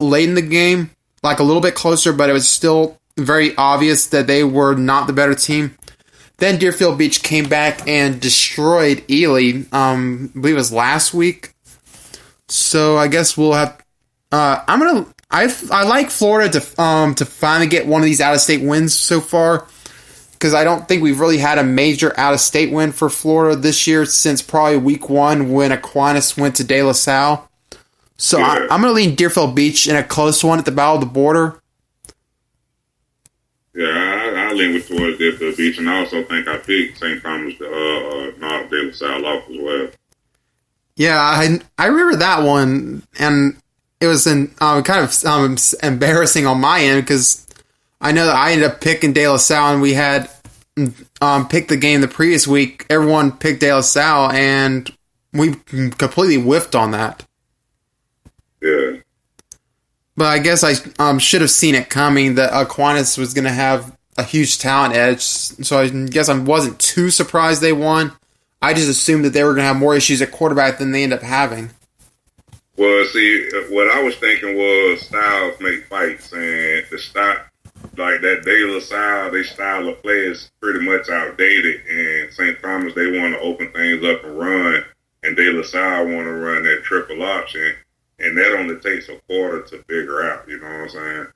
late in the game, like a little bit closer, but it was still very obvious that they were not the better team. Then Deerfield Beach came back and destroyed Ely. I believe it was last week. So I guess we'll have. I like Florida to finally get one of these out of state wins so far, because I don't think we've really had a major out of state win for Florida this year since probably week 1 when Aquinas went to De La Salle. So yeah. I'm going to lean Deerfield Beach in a close one at the Battle of the Border. Yeah, I lean with towards Deerfield Beach, and I also think I picked St. Thomas to knock De La Salle off as well. Yeah, I remember that one, and it was kind of embarrassing on my end because I know that I ended up picking De La Salle, and we had picked the game the previous week. Everyone picked De La Salle, and we completely whiffed on that. Yeah. But I guess I should have seen it coming that Aquinas was going to have a huge talent edge, so I guess I wasn't too surprised they won. I just assumed that they were going to have more issues at quarterback than they ended up having. Well, see, what I was thinking was styles make fights, and the style, like that De La Salle, their style of play is pretty much outdated, and St. Thomas, they want to open things up and run, and De La Salle want to run that triple option. And that only takes a quarter to figure out, you know what I'm saying?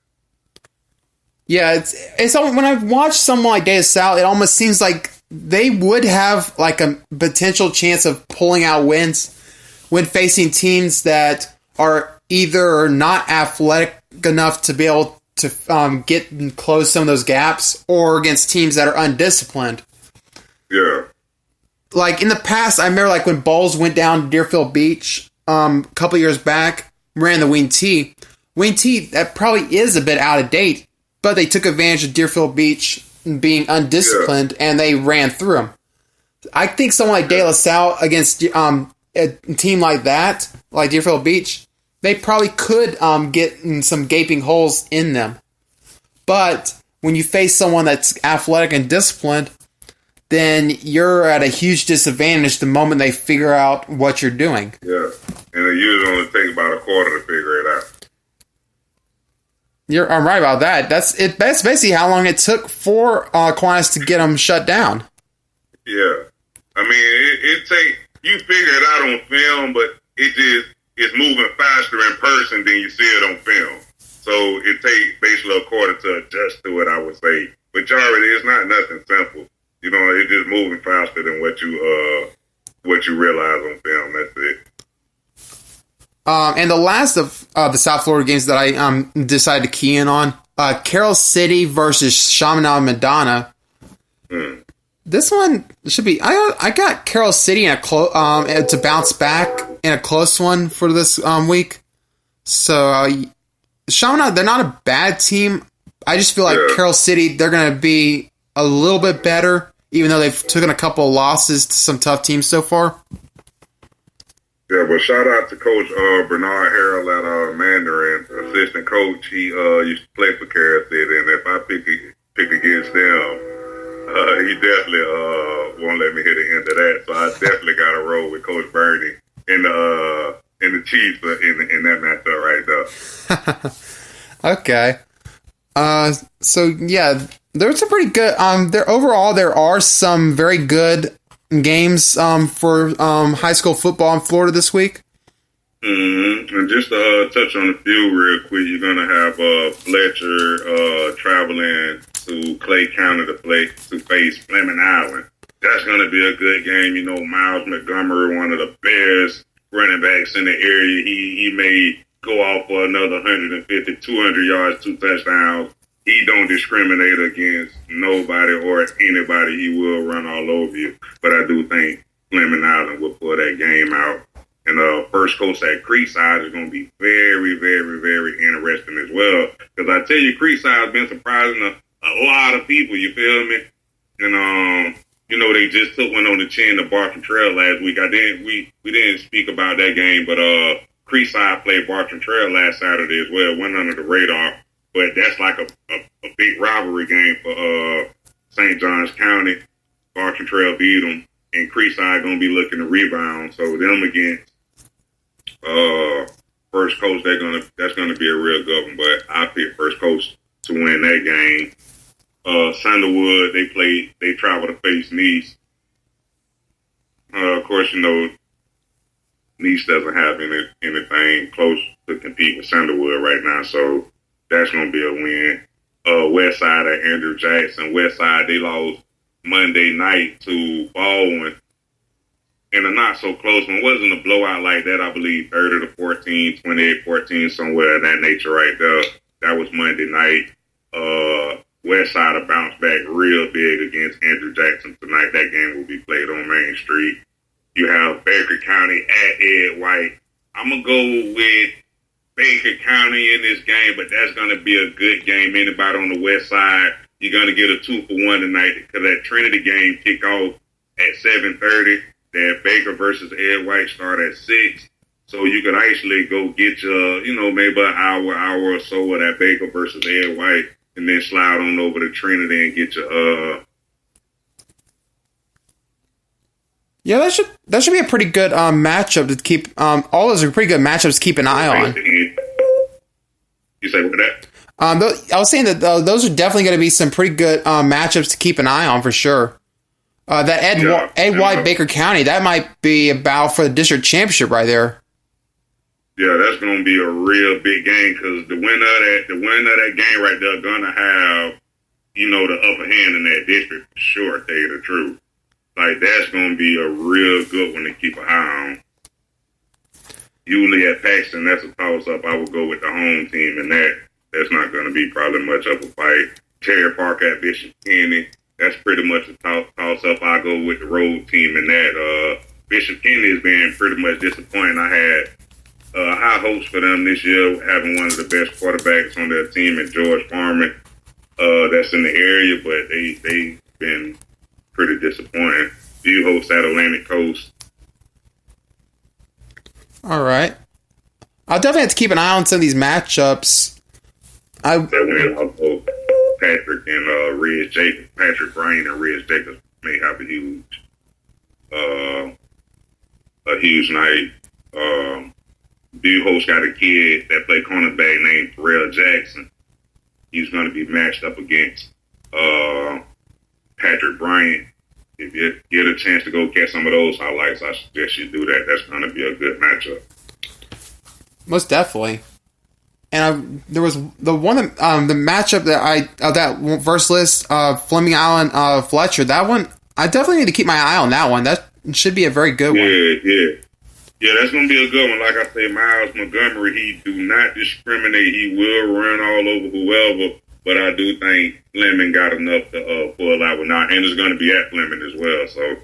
Yeah, it's when I watch someone like De La Salle, it almost seems like they would have like a potential chance of pulling out wins when facing teams that are either not athletic enough to be able to get and close some of those gaps, or against teams that are undisciplined. Yeah. Like in the past, I remember like when Bowles went down to Deerfield Beach a couple years back, ran the wing T. Wing T, that probably is a bit out of date, but they took advantage of Deerfield Beach being undisciplined, and they ran through them. I think someone like De La Salle against a team like that, like Deerfield Beach, they probably could get some gaping holes in them. But when you face someone that's athletic and disciplined, then you're at a huge disadvantage the moment they figure out what you're doing. Yeah, and it usually only takes about a quarter to figure it out. I'm right about that. That's basically how long it took for Aquinas to get them shut down. Yeah, I mean, it take you figure it out on film, but it's moving faster in person than you see it on film. So it takes basically a quarter to adjust to it, I would say. But it's not nothing simple. You know, it's just moving faster than what you realize on film. That's it. And the last of the South Florida games that I decided to key in on, Carroll City versus Chaminade Madonna. This one should be. I got Carroll City in a to bounce back in a close one for this week. So Chaminade, they're not a bad team. I just feel like Carroll City, they're going to be a little bit better, even though they've taken a couple of losses to some tough teams so far. Yeah, but shout out to Coach Bernard Harrell at Mandarin, assistant coach. He used to play for Carroll City, and if I pick against them, he definitely won't let me hit the end of that. So I definitely got to roll with Coach Bernie in the Chiefs in that matchup right there. Okay. So yeah, there's a pretty good. There are some very good games for high school football in Florida this week. Mm-hmm. And just to touch on a few real quick, you're gonna have Fletcher traveling to Clay County to face Fleming Island. That's gonna be a good game. You know, Miles Montgomery, one of the best running backs in the area. He may go off for another 150, 200 yards, 2 touchdowns. He don't discriminate against nobody or anybody. He will run all over you. But I do think Fleming Island will pull that game out. And First Coast at Creekside is going to be very, very, very interesting as well. Because I tell you, Creekside has been surprising a lot of people, you feel me? And, you know, they just took one on the chin to Barton Trail last week. We didn't speak about that game, but Creekside played Barton Trail last Saturday as well. Went under the radar. But that's like a big rivalry game for St. Johns County. Barton Trail beat them, and Creekside going to be looking to rebound. So them against First Coast, that's gonna be a real good one. But I pick First Coast to win that game. Sandalwood, they travel to face Nice. Of course, Nice doesn't have anything close to compete with Sandalwood right now, so that's going to be a win. West Side at Andrew Jackson. West Side, they lost Monday night to Baldwin in a not-so-close one. It wasn't a blowout like that, I believe, 30-14, 28-14, somewhere of that nature right there. That was Monday night. West Side will bounce back real big against Andrew Jackson tonight. That game will be played on Main Street. You have Baker County at Ed White. I'm going to go with Baker County in this game, but that's going to be a good game. Anybody on the West Side, you're going to get a 2-for-1 tonight because that Trinity game kick off at 7:30. That Baker versus Ed White start at 6. So you could actually go get your, maybe an hour or so of that Baker versus Ed White, and then slide on over to Trinity and get your Yeah, that should be a pretty good matchup to keep. All those are pretty good matchups to keep an eye on. You say what that? I was saying that those are definitely going to be some pretty good matchups to keep an eye on for sure. That Ed White Baker County, that might be about for the district championship right there. Yeah, that's going to be a real big game because the winner of that game right there going to have, the upper hand in that district for sure, to tell you the truth. Like, that's going to be a real good one to keep an eye on. Usually at Paxton, that's a toss-up. I would go with the home team, and that's not going to be probably much of a fight. Terry Park at Bishop Kenny, that's pretty much a toss-up. I go with the road team in that. Bishop Kenny has been pretty much disappointing. I had high hopes for them this year, having one of the best quarterbacks on their team in George Farman. That's in the area, but they've been pretty disappointing. You host at Atlantic Coast. All right. I'll definitely have to keep an eye on some of these matchups. That win also Patrick and Reg Jacobs. Patrick Bryan and Reg Jacobs may have a huge night. Host got a kid that played cornerback named Terrell Jackson. He's going to be matched up against Patrick Bryant. If you get a chance to go catch some of those highlights, I suggest you do that. That's going to be a good matchup. Most definitely. And there was the one the matchup that first list, Fleming Island, Fletcher. That one I definitely need to keep my eye on. That one that should be a very good one. Yeah, that's going to be a good one. Like I say, Miles Montgomery, he do not discriminate. He will run all over whoever. But I do think Fleming got enough to pull out with now, and it's going to be at Fleming as well. So,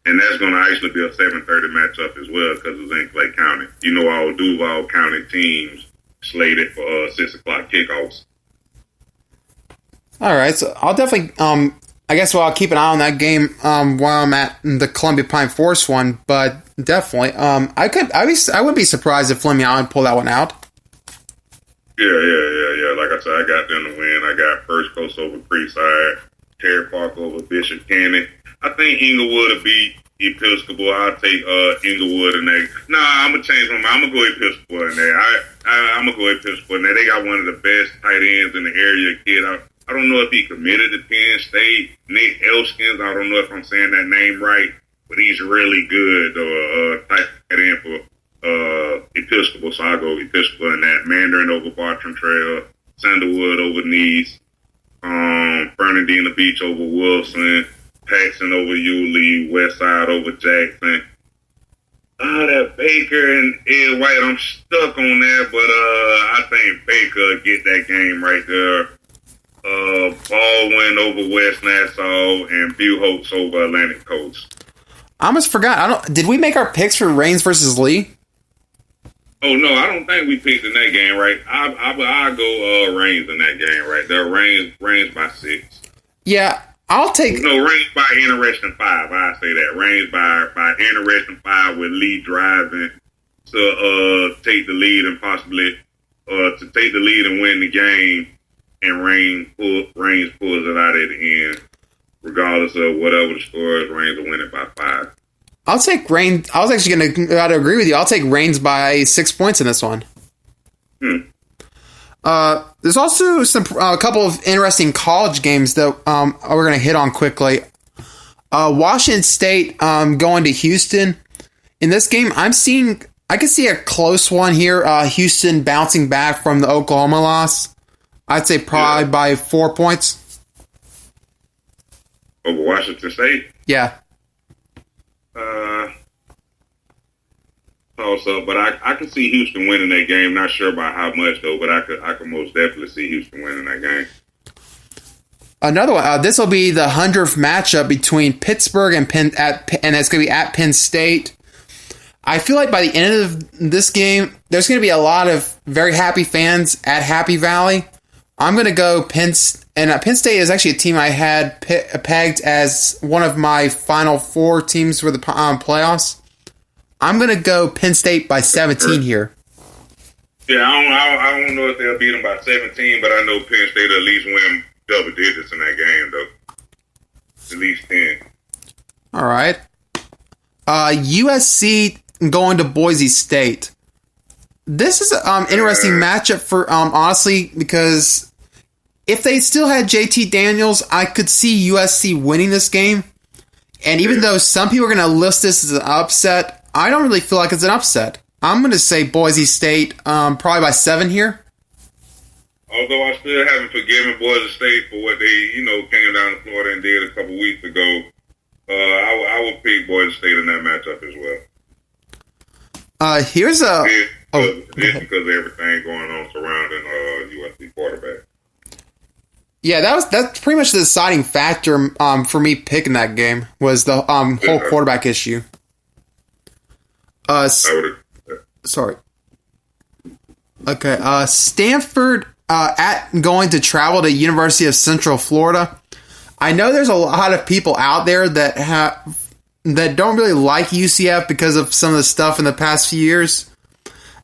and that's going to actually be a 7:30 matchup as well because it's in Clay County. All Duval County teams slated for 6 o'clock kickoffs. All right, so I'll definitely I guess I'll keep an eye on that game while I'm at the Columbia Pine Forest one. But definitely, I wouldn't be surprised if Fleming Island pulled that one out. Yeah. Like I said, I got them to win. I got First Coast over Creekside, Terry Park over Bishop Canyon. I think Inglewood will beat Episcopal. I'll take Inglewood in that. Nah, I'm going to change my mind. I'm going to go Episcopal in there. I'm going to go Episcopal in there. They got one of the best tight ends in the area, kid. I don't know if he committed to Penn State. Nick Elskins, I don't know if I'm saying that name right, but he's really good tight end for Episcopal, so I'll go Episcopal in that. Mandarin over Bartram Trail, Sandalwood over Nice, Fernandina Beach over Wilson, Paxton over Yulee, West Side over Jackson. That Baker and Ed White, I'm stuck on that, but I think Baker get that game right there. Baldwin over West Nassau and Buchholz over Atlantic Coast. I almost forgot. Did we make our picks for Rains versus Lee? Oh no, I don't think we picked in that game, right? I go Rains in that game, right? They're Rains by 6. Yeah, I'll take Rains by interesting 5. I say that Rains by interesting 5 with Lee driving to take the lead and possibly to take the lead and win the game, and Rains pulls it out at the end, regardless of whatever the score is. Rains will win it by 5. I'll take Reigns. I was actually going to agree with you. I'll take Reigns by 6 points in this one. There's also a couple of interesting college games that we're going to hit on quickly. Washington State going to Houston. In this game, I can see a close one here. Houston bouncing back from the Oklahoma loss. I'd say probably by 4 points. Over Washington State? Yeah. Also, but I can see Houston winning that game. Not sure about how much though, but I could most definitely see Houston winning that game. Another one. This will be the 100th matchup between Pittsburgh and Penn, and it's going to be at Penn State. I feel like by the end of this game, there's going to be a lot of very happy fans at Happy Valley. I'm going to go Penn State is actually a team I had pegged as one of my final 4 teams for the playoffs. I'm going to go Penn State by 17 here. Yeah, I don't know if they'll beat them by 17, but I know Penn State will at least win double digits in that game, though. At least 10. All right. USC going to Boise State. This is an interesting matchup for honestly, because if they still had JT Daniels, I could see USC winning this game. And even though some people are going to list this as an upset, I don't really feel like it's an upset. I'm going to say Boise State probably by 7 here. Although I still haven't forgiven Boise State for what they, came down to Florida and did a couple weeks ago, I would pick Boise State in that matchup as well. Here's a... Just because of everything going on surrounding USC quarterback. Yeah, that's pretty much the deciding factor for me picking that game was the whole quarterback issue. Sorry. Okay. Stanford going to travel to University of Central Florida. I know there's a lot of people out there that don't really like UCF because of some of the stuff in the past few years.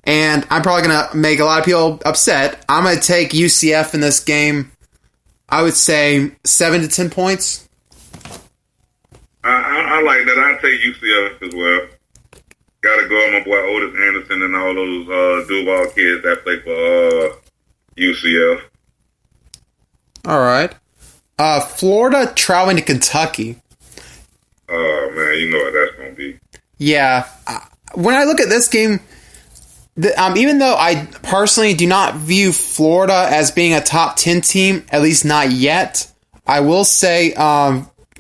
And I'm probably going to make a lot of people upset. I'm going to take UCF in this game. I would say 7 to 10 points. I like that. I'll take UCF as well. Got to go with my boy Otis Anderson and all those Duval kids that play for UCF. All right. Florida traveling to Kentucky. Oh, man, you know what that's going to be. Yeah. When I look at this game, even though I personally do not view Florida as being a top 10 team, at least not yet, I will say,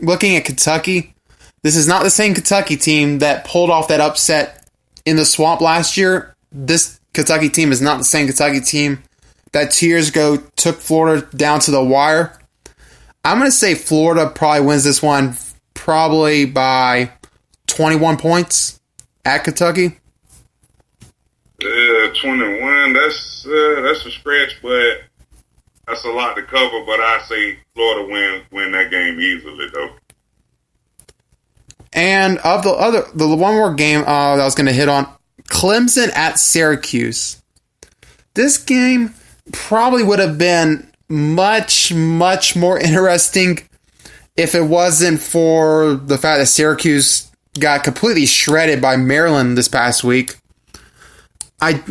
looking at Kentucky, this is not the same Kentucky team that pulled off that upset in the Swamp last year. This Kentucky team is not the same Kentucky team that 2 years ago took Florida down to the wire. I'm going to say Florida probably wins this one probably by 21 points at Kentucky. 21, that's a stretch, but that's a lot to cover. But I say Florida win that game easily, though. And of the one more game that I was going to hit on, Clemson at Syracuse. This game probably would have been much, much more interesting if it wasn't for the fact that Syracuse got completely shredded by Maryland this past week. I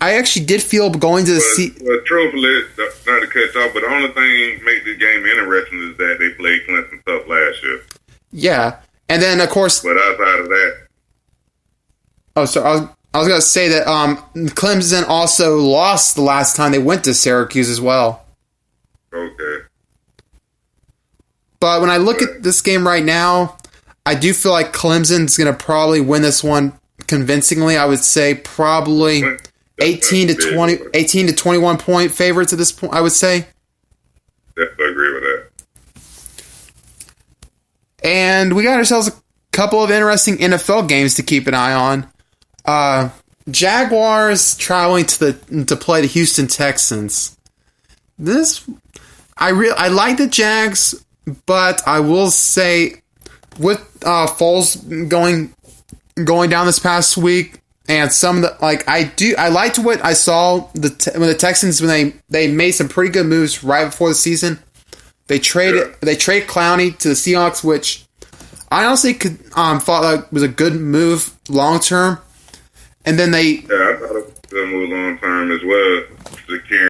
actually did feel going to the Well, truthfully, not to cut off, but the only thing make this game interesting is that they played Clemson tough last year. Yeah. And then, of course... But outside of that... Oh, so I was going to say that Clemson also lost the last time they went to Syracuse as well. Okay. But when I look at this game right now, I do feel like Clemson's going to probably win this one convincingly. I would say probably 18 to 21 point favorites at this point, I would say. Definitely agree with that. And we got ourselves a couple of interesting NFL games to keep an eye on. Jaguars traveling to play the Houston Texans. I like the Jags, but I will say with Foles going down this past week, and some of the I liked what I saw when the Texans when they made some pretty good moves right before the season. They traded Clowney to the Seahawks, which I honestly thought that was a good move long term. And then they... Yeah, I thought it was a good move long term as well, securing